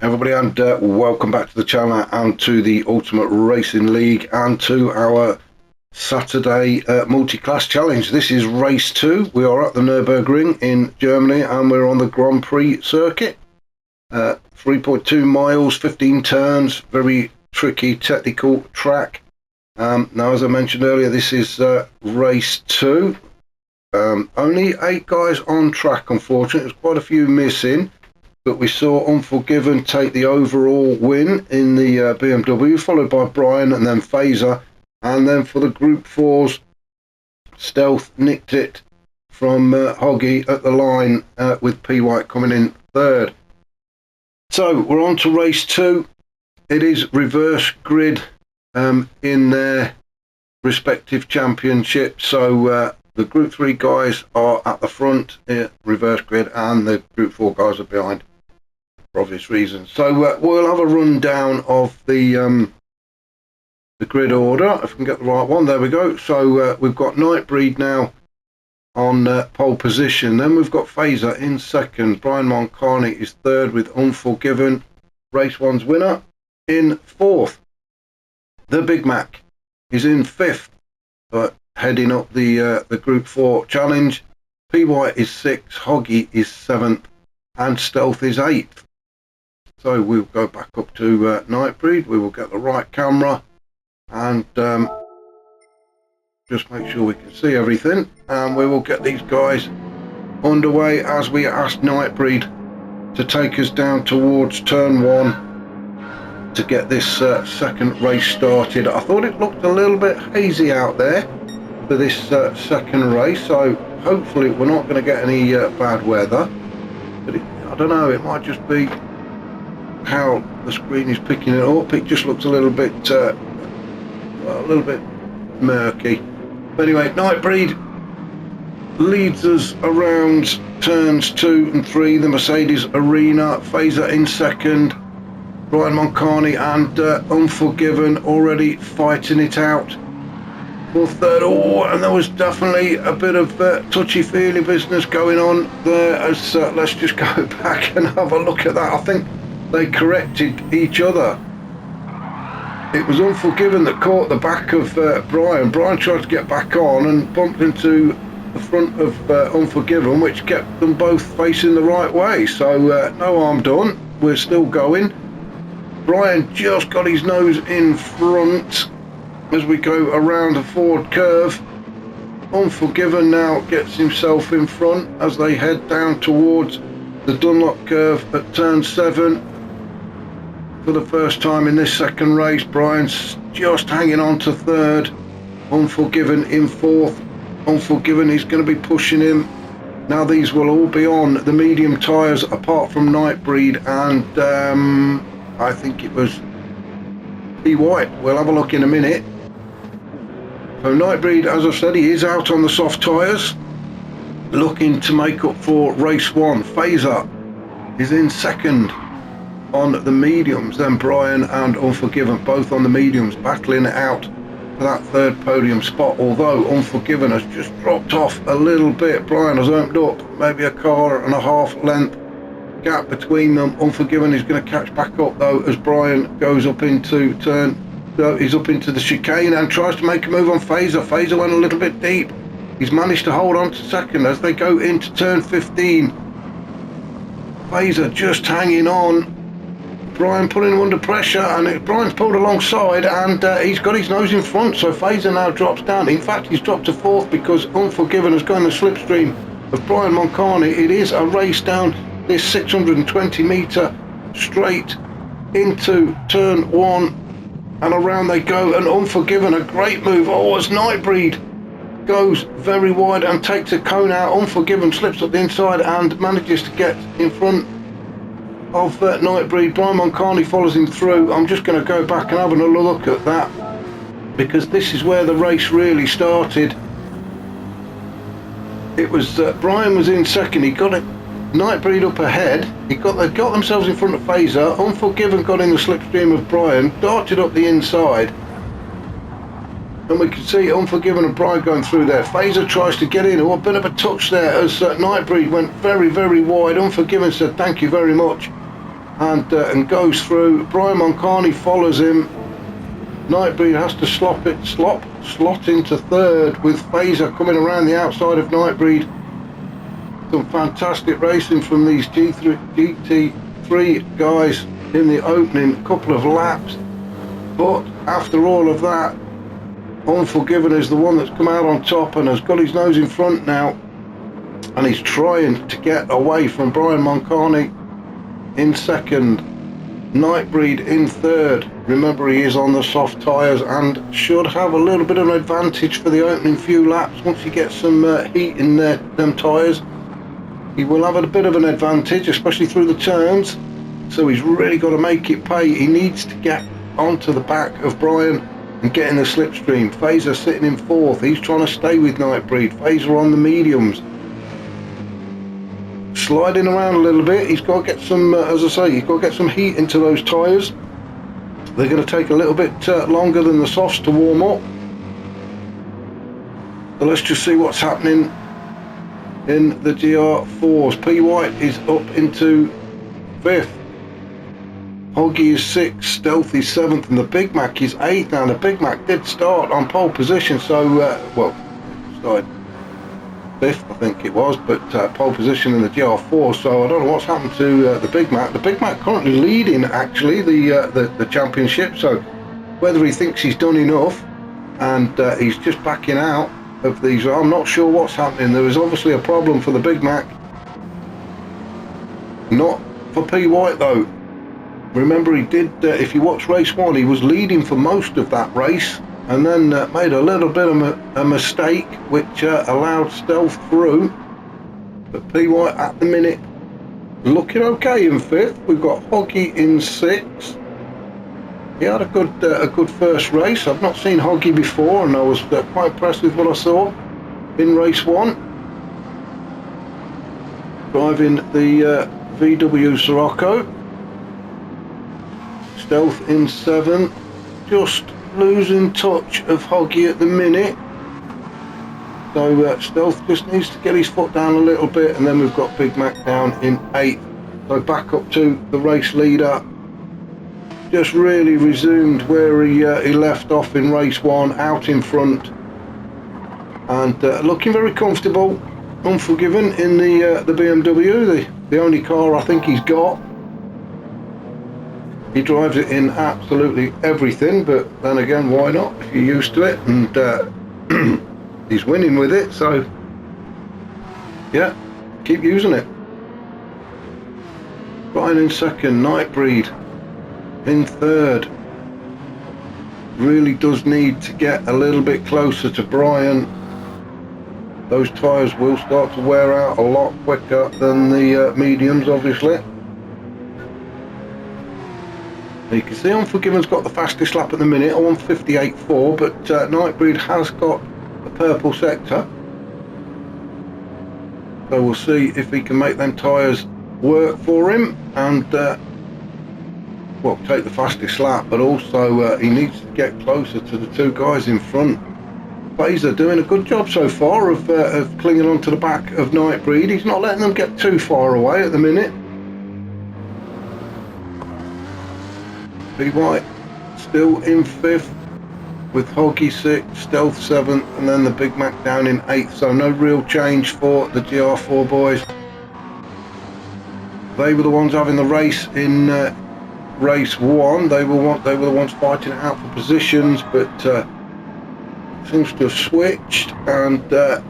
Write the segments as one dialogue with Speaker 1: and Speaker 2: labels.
Speaker 1: Everybody, and welcome back to the channel and to the Ultimate Racing League and to our Saturday multi-class challenge. This is race 2. We are at the Nurbergring in Germany and we're on the Grand Prix circuit. 3.2 miles, 15 turns, very tricky technical track. Now, as I mentioned earlier, this is race 2. Only 8 guys on track, unfortunately. There's quite a few missing. But we saw Unforgiven take the overall win in the BMW, followed by Brian and then Phaser. And then for the Group 4s, Stealth nicked it from Hoggy at the line with P. White coming in third. So we're on to race 2. It is reverse grid in their respective championship. So the Group 3 guys are at the front, reverse grid, and the Group 4 guys are behind. For obvious reasons. So we'll have a rundown of the grid order, if we can get the right one. There we go. So we've got Nightbreed now on pole position. Then we've got Phaser in second. Brian Moncani is third with Unforgiven, race 1's winner, in fourth. The Big Mac is in fifth, but heading up the Group 4 challenge. P. White is sixth, Hoggy is seventh, and Stealth is eighth. So we'll go back up to Nightbreed. We will get the right camera and just make sure we can see everything. And we will get these guys underway as we ask Nightbreed to take us down towards turn 1 to get this second race started. I thought it looked a little bit hazy out there for this second race. So hopefully we're not going to get any bad weather. But I don't know, it might just be how the screen is picking it up. It just looks a little bit murky. But anyway, Nightbreed leads us around turns 2 and 3. The Mercedes Arena. Phaser in second. Brian Moncani and Unforgiven already fighting it out for third. Oh, and there was definitely a bit of touchy-feely business going on there. As let's just go back and have a look at that. I think they corrected each other. It was Unforgiven that caught the back of Brian. Brian tried to get back on and bumped into the front of Unforgiven, which kept them both facing the right way. So no harm done. We're still going. Brian just got his nose in front as we go around the forward curve. Unforgiven now gets himself in front as they head down towards the Dunlop curve at turn 7. For the first time in this second race, Brian's just hanging on to third. Unforgiven in fourth. Unforgiven is going to be pushing him. Now these will all be on the medium tyres apart from Nightbreed and I think it was P. White. We'll have a look in a minute. So Nightbreed, as I've said, he is out on the soft tyres, looking to make up for race 1. Phaser is in second on the mediums, then Brian and Unforgiven both on the mediums, battling it out for that third podium spot, although Unforgiven has just dropped off a little bit. Brian has opened up maybe a car and a half length gap between them. Unforgiven is going to catch back up though as Brian goes up into he's up into the chicane and tries to make a move on Phaser. Phaser went a little bit deep. He's managed to hold on to second as they go into turn 15. Phaser just hanging on. Brian putting him under pressure, and Brian's pulled alongside and he's got his nose in front, so Phaser now drops down. In fact, he's dropped to fourth because Unforgiven has gone the slipstream of Brian Moncani. It is a race down this 620 metre straight into turn 1 and around they go, and Unforgiven, a great move. Oh, as Nightbreed goes very wide and takes a cone out, Unforgiven slips up the inside and manages to get in front of Nightbreed. Brian Moncani follows him through. I'm just going to go back and have another look at that because this is where the race really started. It was Brian was in second. He got it. Nightbreed up ahead. They got themselves in front of Phaser. Unforgiven got in the slipstream of Brian, darted up the inside, and we can see Unforgiven and Brian going through there. Phaser tries to get in. Oh, a bit of a touch there as Nightbreed went very, very wide. Unforgiven said thank you very much and goes through. Brian Moncani follows him. Nightbreed has to slot into third, with Fazer coming around the outside of Nightbreed. Some fantastic racing from these GT3 guys in the opening couple of laps, but after all of that, Unforgiven is the one that's come out on top and has got his nose in front now, and he's trying to get away from Brian Moncani in second. Nightbreed in third. Remember, he is on the soft tyres and should have a little bit of an advantage for the opening few laps. Once he gets some heat in them tyres, he will have a bit of an advantage, especially through the turns. So he's really got to make it pay. He needs to get onto the back of Brian and get in the slipstream. Fazer sitting in fourth. He's trying to stay with Nightbreed. Fazer on the mediums, sliding around a little bit. He's got to get some, as I say, he's got to get some heat into those tyres. They're going to take a little bit longer than the softs to warm up. So let's just see what's happening in the GR4s. P. White is up into fifth. Hoggy is sixth. Stealth is seventh, and the Big Mac is eighth. Now the Big Mac did start on pole position, so well, started fifth, I think it was, but pole position in the GR4. So I don't know what's happened to the Big Mac. The Big Mac currently leading actually the championship. So whether he thinks he's done enough and he's just backing out of these, I'm not sure what's happening. There is obviously a problem for the Big Mac, not for P. White though. Remember, he did, if you watch race one, he was leading for most of that race, and then made a little bit of a mistake which allowed Stealth through. But P. White at the minute looking okay in fifth. We've got Hoggy in sixth. He had a good first race. I've not seen Hoggy before, and I was quite impressed with what I saw in race one, driving the VW Sirocco. Stealth in seventh, just losing touch of Hoggy at the minute. So Stealth just needs to get his foot down a little bit, and then we've got Big Mac down in eighth. So back up to the race leader. Just really resumed where he left off in race one, out in front, and looking very comfortable. Unforgiven in the BMW, the only car I think he's got. He drives it in absolutely everything, but then again, why not if you're used to it? And he's winning with it, so yeah, keep using it. Brian in second, Nightbreed in third. Really does need to get a little bit closer to Brian. Those tyres will start to wear out a lot quicker than the mediums, obviously. You can see Unforgiven's got the fastest lap at the minute, 1:58.4, but Nightbreed has got the purple sector. So we'll see if he can make them tyres work for him and well, take the fastest lap, but also he needs to get closer to the two guys in front. Fazer doing a good job so far of clinging onto the back of Nightbreed. He's not letting them get too far away at the minute. P. White still in fifth, with Hoggy sixth, Stealth seventh, and then the Big Mac down in eighth. So no real change for the GR4 boys. They were the ones having the race in race one. They were the ones fighting it out for positions, but seems to have switched, and it's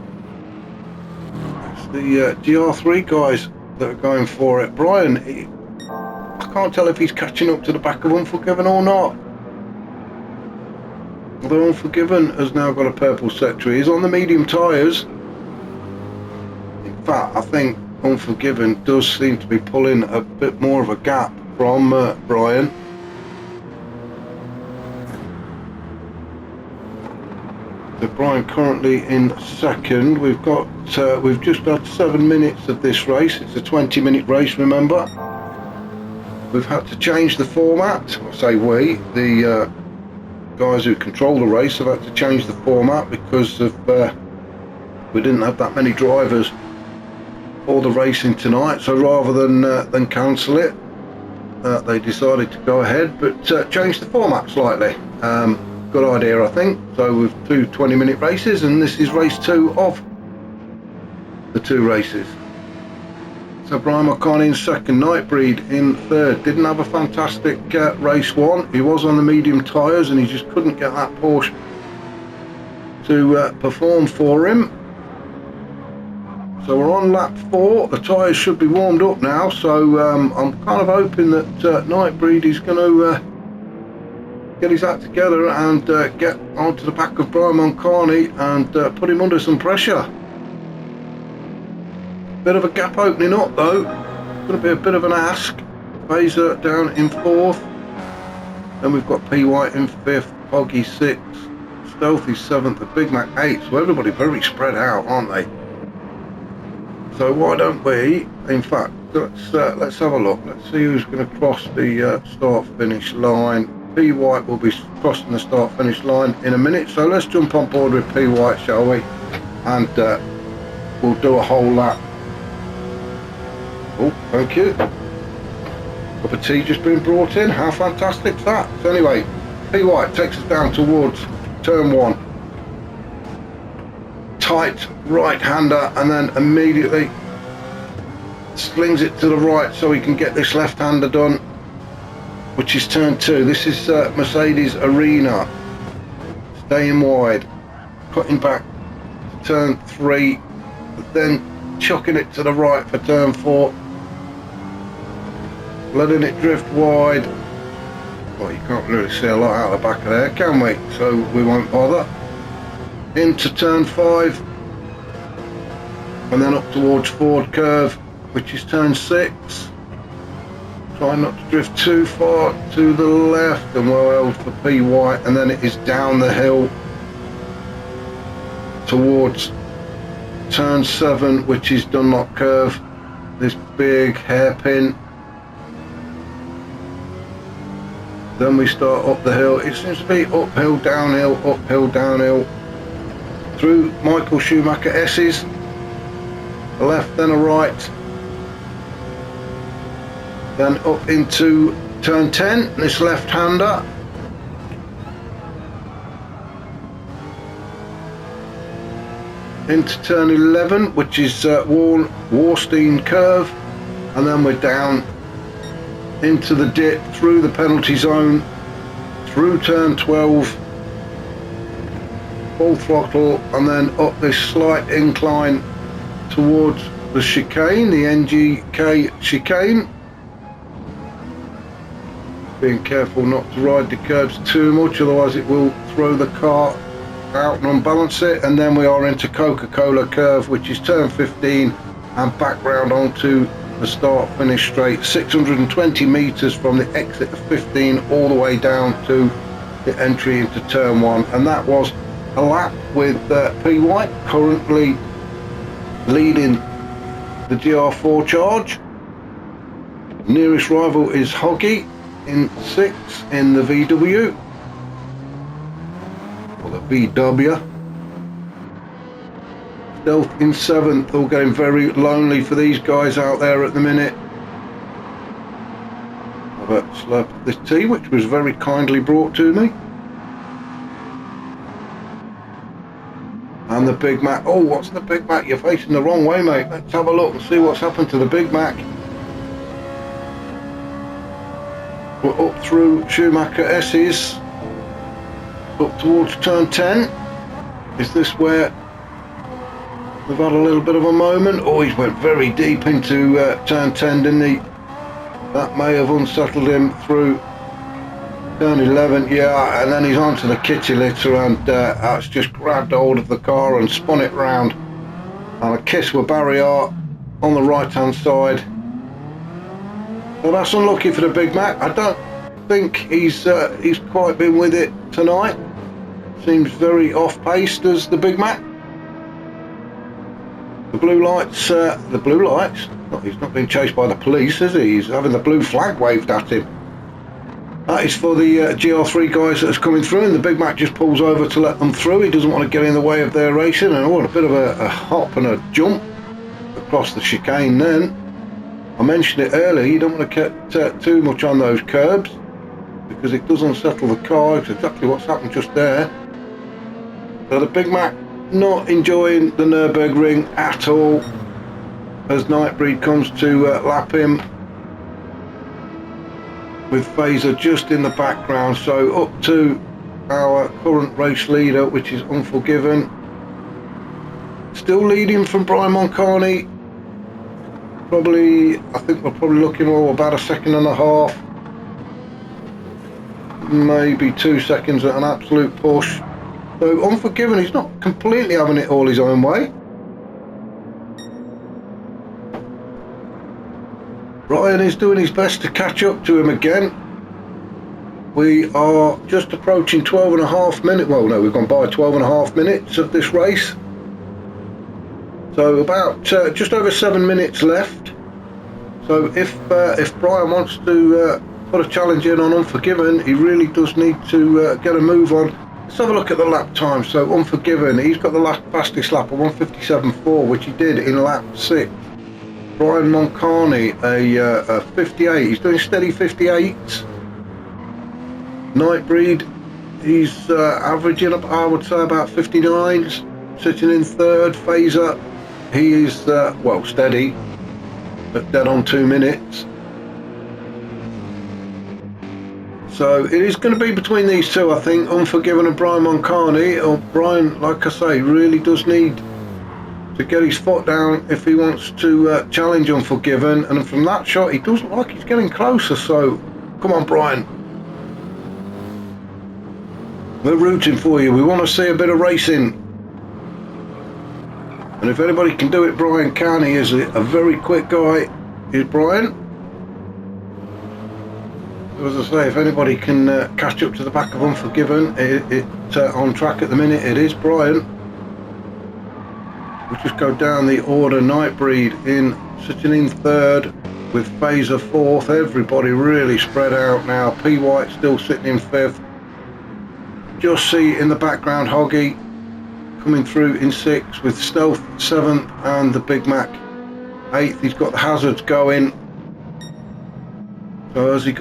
Speaker 1: the GR3 guys that are going for it. Brian, I can't tell if he's catching up to the back of Unforgiven or not. Although Unforgiven has now got a purple sector. He's on the medium tyres. In fact, I think Unforgiven does seem to be pulling a bit more of a gap from Brian. So Brian currently in second. We've just had 7 minutes of this race. It's a 20-minute race, remember. We've had to change the format. I say we, the guys who control the race have had to change the format because of we didn't have that many drivers for the racing tonight. So rather than cancel it, they decided to go ahead, but change the format slightly. Good idea, I think. So with two 20-minute races, and this is race 2 of the 2 races. So Brian McConnell in second, Nightbreed in third. Didn't have a fantastic race 1. He was on the medium tyres and he just couldn't get that Porsche to perform for him. So we're on lap 4. The tyres should be warmed up now, so I'm kind of hoping that Nightbreed is going to get his act together and get onto the back of Brian Moncani and put him under some pressure. Bit of a gap opening up though, going to be a bit of an ask. Fazer down in 4th, then we've got P White in 5th, Poggy 6th, Stealthy 7th, the Big Mac 8th, so everybody very spread out, aren't they? So why don't we, in fact, let's have a look, let's see who's going to cross the start finish line. P White will be crossing the start finish line in a minute, so let's jump on board with P White, shall we, and we'll do a whole lap. Oh, thank you. Cup of tea just been brought in. How fantastic is that? So anyway, P White takes us down towards turn 1. Tight right-hander, and then immediately slings it to the right so he can get this left-hander done, which is turn 2. This is Mercedes Arena. Staying wide, cutting back to turn 3, but then chucking it to the right for turn 4. Letting it drift wide. Well, you can't really see a lot out of the back of there, can we? So we won't bother. Into turn 5, and then up towards Ford Curve, which is turn 6. Try not to drift too far to the left, and well held for P White, and then it is down the hill towards turn 7, which is Dunlop Curve. This big hairpin. Then we start up the hill. It seems to be uphill, downhill, through Michael Schumacher S's, a left then a right, then up into turn 10, this left-hander, into turn 11, which is Warstein Curve, and then we're down into the dip, through the penalty zone, through turn 12, full throttle, and then up this slight incline towards the chicane, the NGK chicane. Being careful not to ride the curbs too much, otherwise it will throw the car out and unbalance it. And then we are into Coca-Cola Curve, which is turn 15, and back round onto the start finish straight, 620 meters from the exit of 15 all the way down to the entry into turn 1. And that was a lap with P White currently leading the GR4 charge. Nearest rival is Hoggy in 6th in the VW, or the VW. Stealth in 7th, all getting very lonely for these guys out there at the minute. Have a slurp of this tea, which was very kindly brought to me. And the Big Mac. Oh, what's the Big Mac? You're facing the wrong way, mate. Let's have a look and see what's happened to the Big Mac. We're up through Schumacher S's, up towards turn 10. Is this where we've had a little bit of a moment? Oh, he's went very deep into turn 10, didn't he? That may have unsettled him through turn 11, yeah, and then he's onto the kitty litter, and that's just grabbed hold of the car and spun it round. And a kiss with barrier on the right hand side. Well, that's unlucky for the Big Mac. I don't think he's quite been with it tonight. Seems very off-paced as the Big Mac. The blue lights, he's not being chased by the police, is he? He's having the blue flag waved at him. That is for the GR3 guys that's coming through, and the Big Mac just pulls over to let them through. He doesn't want to get in the way of their racing, and a bit of a hop and a jump across the chicane then. I mentioned it earlier, you don't want to get too much on those curbs because it does unsettle the car. It's exactly what's happened just there. So the Big Mac not enjoying the Nurbergring at all as Nightbreed comes to lap him with Phaser just in the background. So up to our current race leader, which is Unforgiven, still leading from Brian Moncani. Probably, I think we're probably looking about a second and a half, maybe 2 seconds at an absolute push. So Unforgiven, he's not completely having it all his own way. Brian is doing his best to catch up to him again. We are just approaching 12.5 minutes. Well, no, we've gone by 12.5 minutes of this race. So about just over 7 minutes left. So if Brian wants to put a challenge in on Unforgiven, he really does need to get a move on. Let's have a look at the lap time. So Unforgiven, he's got the fastest lap of 1:57.4, which he did in lap 6. Brian Moncani, a 58. He's doing steady 58s. Nightbreed, he's averaging up, I would say, about 59s. Sitting in third. Phaser, he is well, steady, but dead on 2 minutes. So it is going to be between these two, I think, Unforgiven and Brian Moncani. Or Brian, like I say, really does need to get his foot down if he wants to challenge Unforgiven. And from that shot, he does look like he's getting closer. So come on, Brian. We're rooting for you. We want to see a bit of racing. And if anybody can do it, Brian can. He is a very quick guy, is Brian. As I say, if anybody can catch up to the back of Unforgiven, it's on track at the minute, it is Brian. We just go down the order. Nightbreed sitting in third with Phaser fourth. Everybody really spread out now. P. White still sitting in fifth. Just see in the background Hoggy coming through in sixth with Stealth seventh and the Big Mac eighth. He's got the hazards going. So has he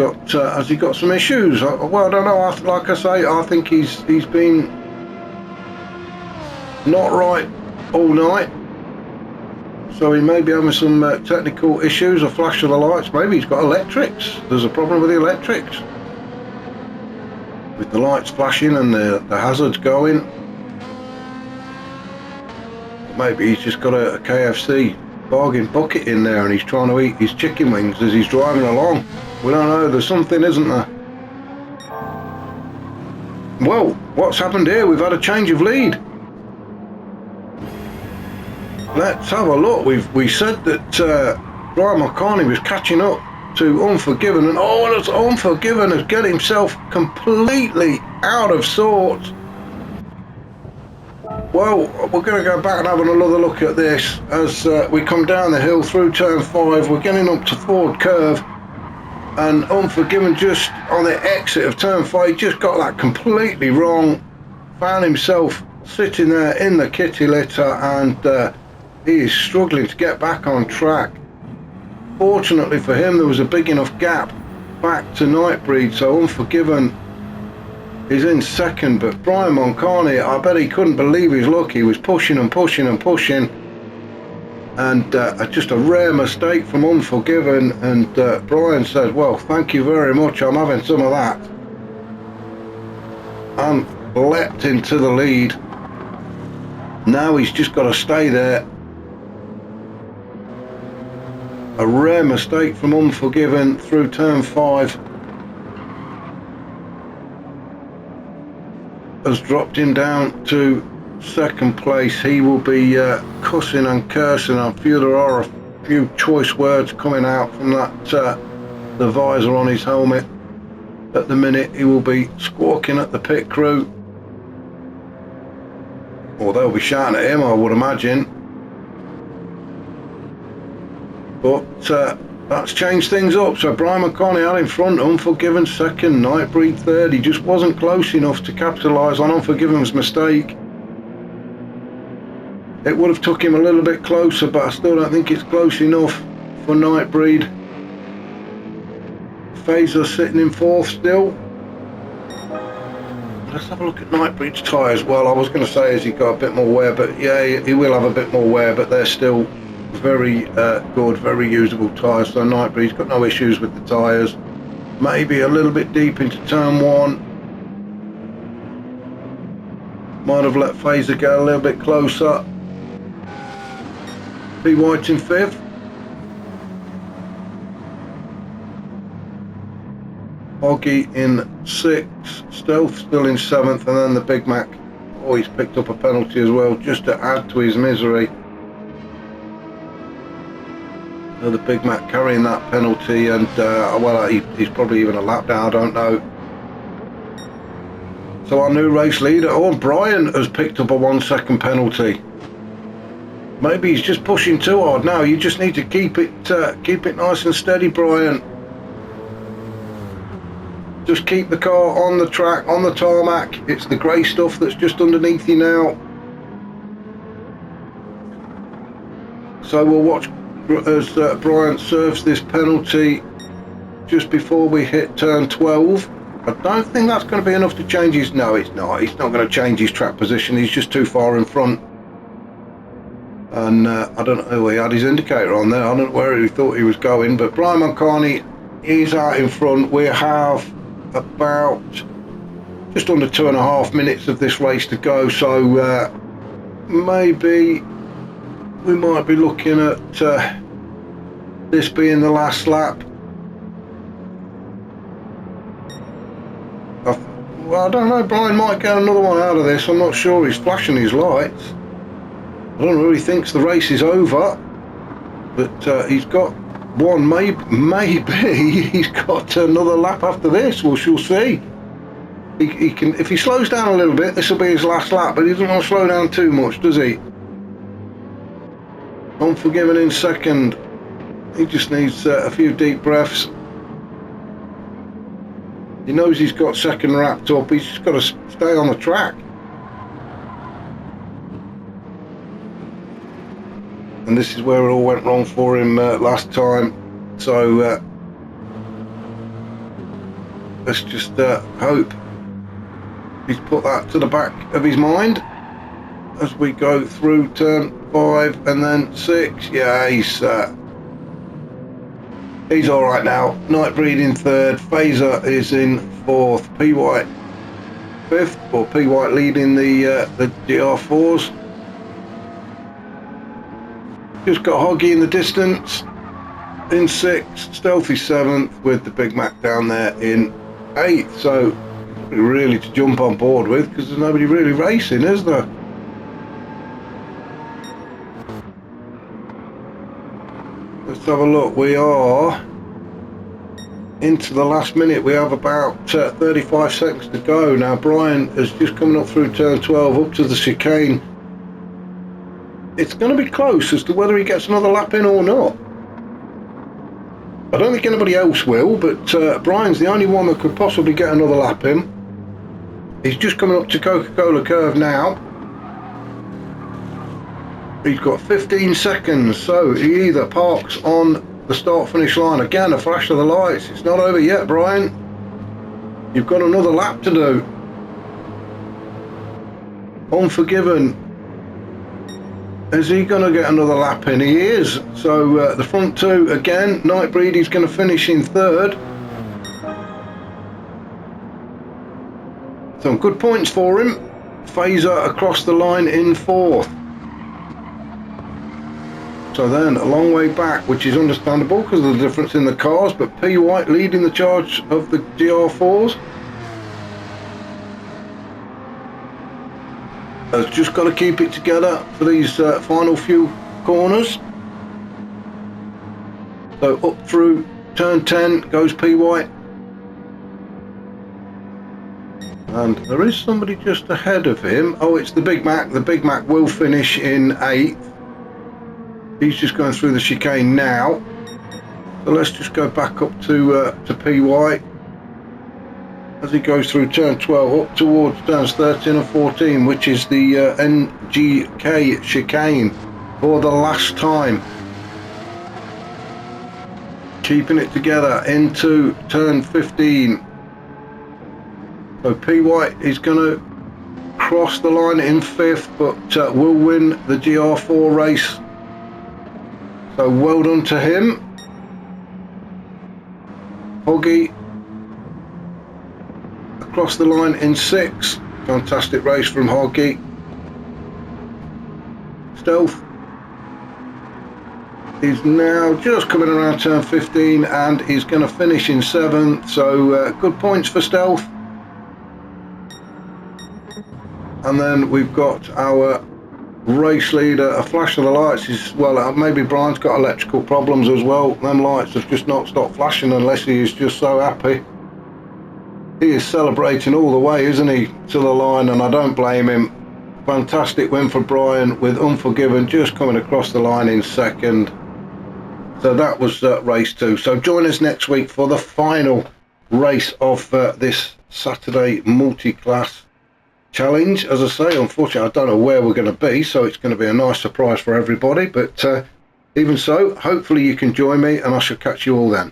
Speaker 1: got some issues? Well, I don't know. Like I say, I think he's been not right all night. So he may be having some technical issues, a flash of the lights. Maybe he's got electrics. There's a problem with the electrics, with the lights flashing and the hazards going. Maybe he's just got a KFC bargain bucket in there and he's trying to eat his chicken wings as he's driving along. We don't know, there's something, isn't there? Well, what's happened here? We've had a change of lead. Let's have a look. We said that Brian Moncani was catching up to Unforgiven, and it's Unforgiven has got himself completely out of sorts. Well, we're going to go back and have another look at this as we come down the hill through turn 5. We're getting up to Ford Curve, and Unforgiven just on the exit of turn 5 just got that completely wrong. Found himself sitting there in the kitty litter, and he is struggling to get back on track. Fortunately for him, there was a big enough gap back to Nightbreed, so Unforgiven is in second. But Brian Moncani, I bet he couldn't believe his luck. He was pushing and pushing and pushing, and just a rare mistake from Unforgiven, and Brian said, well, thank you very much, I'm having some of that, and leapt into the lead. Now he's just got to stay there. A rare mistake from Unforgiven through turn 5 has dropped him down to second place. He will be cussing and cursing. There are a few choice words coming out from that the visor on his helmet. At the minute, he will be squawking at the pit crew, or they'll be shouting at him, I would imagine. But that's changed things up. So Brian Moncani out in front, Unforgiven second, Nightbreed third. He just wasn't close enough to capitalise on Unforgiven's mistake. It would have took him a little bit closer, but I still don't think it's close enough for Nightbreed. Phaser sitting in 4th still. Let's have a look at Nightbreed's tyres. Well, I was going to say, has he got a bit more wear, but yeah, he will have a bit more wear, but they're still very good, very usable tyres. So Nightbreed's got no issues with the tyres. Maybe a little bit deep into turn 1. Might have let Phaser get a little bit closer. P White in 5th. Hoggy in 6th. Stealth still in 7th, and then the Big Mac. Oh, he's picked up a penalty as well, just to add to his misery. So the Big Mac carrying that penalty, and well, he's probably even a lap down, I don't know. So our new race leader, oh, and Brian has picked up a 1 second penalty. Maybe he's just pushing too hard now. You just need to keep it nice and steady, Brian. Just keep the car on the track, on the tarmac. It's the grey stuff that's just underneath you now. So we'll watch as Brian serves this penalty just before we hit turn 12. I don't think that's going to be enough to change his... No, it's not. He's not going to change his track position. He's just too far in front. And I don't know, he had his indicator on there. I don't know where he thought he was going. But Brian Moncani is out in front. We have about just under 2.5 minutes of this race to go. So maybe we might be looking at this being the last lap. Well, I don't know, Brian might get another one out of this. I'm not sure. He's flashing his lights. I don't know if he thinks the race is over, but he's got one. Maybe he's got another lap after this. Well, she'll see. He can, if he slows down a little bit, this will be his last lap, but he doesn't want to slow down too much, does he? Unforgiven in 2nd. He just needs a few deep breaths. He knows he's got 2nd wrapped up. He's just got to stay on the track. And this is where it all went wrong for him last time. So let's just hope he's put that to the back of his mind as we go through turn 5 and then 6. Yeah, he's all right now. Nightbreed in 3rd. Phaser is in 4th. P White 5th, or P White leading the GR4s. Just got Hoggy in the distance in 6th. Stealthy 7th, with the Big Mac down there in 8th. So really to jump on board with, because there's nobody really racing, is there? Let's have a look. We are into the last minute. We have about 35 seconds to go. Now Brian is just coming up through turn 12 up to the chicane. It's going to be close as to whether he gets another lap in or not. I don't think anybody else will, but Brian's the only one that could possibly get another lap in. He's just coming up to Coca-Cola curve now. He's got 15 seconds, so he either parks on the start-finish line. Again, a flash of the lights. It's not over yet, Brian. You've got another lap to do. Unforgiven. Is he going to get another lap in? He is. So the front two, again, Nightbreed, he's going to finish in 3rd. Some good points for him. Phaser across the line in 4th. So then a long way back, which is understandable because of the difference in the cars, but P White leading the charge of the GR4s. Has just got to keep it together for these final few corners. So up through turn 10 goes P White. And there is somebody just ahead of him. Oh, it's the Big Mac. The Big Mac will finish in 8th. He's just going through the chicane now. So let's just go back up to P White as he goes through turn 12 up towards turns 13 and 14, which is the NGK chicane for the last time. keeping it together into turn 15. So P White is going to cross the line in 5th, but will win the GR4 race. So well done to him. Hoggy across the line in 6th. Fantastic race from Hoggy. Stealth is now just coming around turn 15 and is going to finish in 7th. So good points for Stealth. And then we've got our race leader. A flash of the lights is, well, maybe Brian's got electrical problems as well. Them lights have just not stopped flashing unless he is just so happy. He is celebrating all the way, isn't he, to the line, and I don't blame him. Fantastic win for Brian with Unforgiven just coming across the line in 2nd. So that was race 2. So join us next week for the final race of this Saturday multi-class challenge. As I say, unfortunately I don't know where we're going to be, so it's going to be a nice surprise for everybody, but even so, hopefully you can join me and I shall catch you all then.